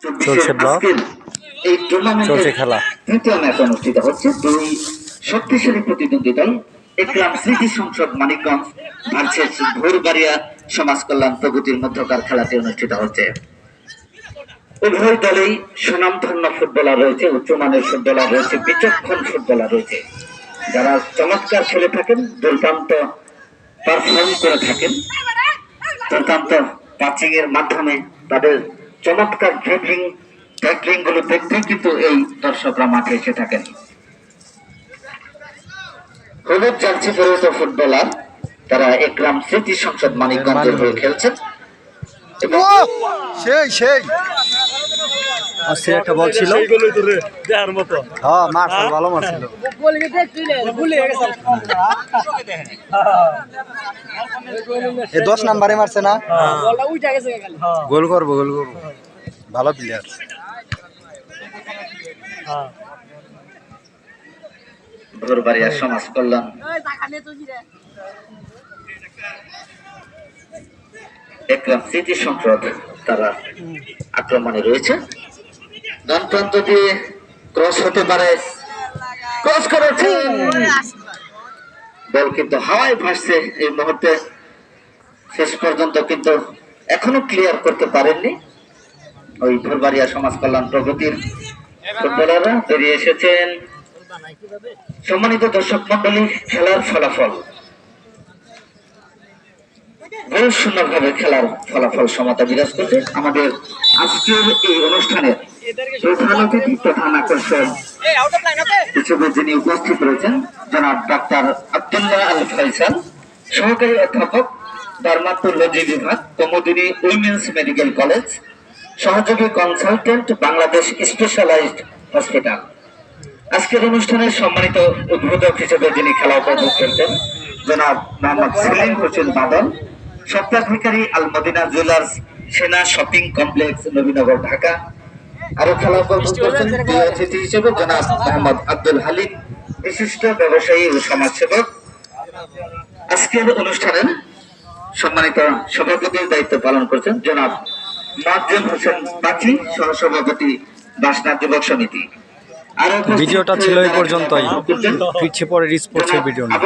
চলছে ব্লক, এই টুর্নামেন্টের চলছে খেলা। তৃতীয় ম্যাচ অনুষ্ঠিত হচ্ছে। দুই শক্তিশালী প্রতিদ্বন্দ্বী দল একরাম স্মৃতি সংসদ মানিকগঞ্জ ভার্সেস ভোরবাড়িয়া সমাজ কল্যাণ প্রগতির মধ্যকার খেলাটি অনুষ্ঠিত হচ্ছে। উভয় দলেই সুনামধন্য ফুটবলার রয়েছে, উচ্চমানের ফুটবলার রয়েছে, বিচক্ষণ ফুটবলার রয়েছে, যারা চমৎকার খেলে থাকেন, দুর্দান্ত পারফর্ম করে থাকেন, দুর্দান্ত পাচিং এর মাধ্যমে তাদের চমৎকার ড্রিবলিং ট্যাকলিং গুলো দেখতে কিন্তু এই দর্শকরা মাঠে এসে থাকেন। হলুদ জার্সি পরিহিত ফুটবলার তারা একরাম স্মৃতি সংসদ মানিকগঞ্জের হয়ে খেলছেন। একটা বল ছিল, হ্যাঁ মারছিল, ভালো মারছিল। এ 10 নম্বরে মারছে না, গোল করবো, গোল করবো, ভালো প্লেয়ার। ভোরবাড়িয়া সমাজ কল্যাণ একরাম স্মৃতি সংসদ তারা আক্রমণে রয়েছে। ডান প্রান্ত দিয়ে ক্রস হতে পারে, ক্রস করেছে, বল কিন্তু হাওয়ায় ভাসছে এই মুহূর্তে, শেষ পর্যন্ত কিন্তু এখনো ক্লিয়ার করতে পারেননি ওই ভোরবাড়িয়া সমাজ কল্যাণ প্রগতির ফুটবলাররা। বেরিয়ে এসেছেন। সম্মানিত দর্শক মন্ডলী, খেলার ফলাফল বহু সুন্দরভাবে খেলার ফলাফল সমতা বিরাজ করছে। আমাদের আজকের এই অনুষ্ঠানের প্রধান অতিথি, প্রধান আকর্ষণ হিসেবে যিনি উপস্থিত রয়েছেন জনাব ডাক্তার আব্দুল্লাহ আল ফয়সাল, সহকারী অধ্যাপক, ডার্মাটোলজি বিভাগ, কুমুদিনী উইমেন্স মেডিকেল কলেজ, সহযোগী কনসালটেন্ট, বাংলাদেশ স্পেশালাইজড হসপিটাল। আজকের অনুষ্ঠানের সম্মানিত উদ্বোধক হিসেবে যিনি খেলা উপভোগ করছেন জনাব মোহাম্মদ সেলিম হোসেন বাদল, সত্ত্বাধিকারী আল মদিনা জুয়েলার্স, সেনা শপিং কমপ্লেক্স, নবীনগর, ঢাকা। আরো খেলা উপভোগ করছেন অতিথি হিসেবে জনাব মোহাম্মদ আব্দুল হালিম, বিশিষ্ট ব্যবসায়ী ও সমাজসেবক। আজকের অনুষ্ঠানের সম্মানিত সভাপতির দায়িত্ব পালন করছেন জনাব মোয়াজ্জেম হোসেন বাকি, সহসভাপতি বাসনা যুবক সমিতি। ভিডিওটা ছিল এই পর্যন্তই, ফিরছে পরের স্পোর্টসের ভিডিও নিয়ে।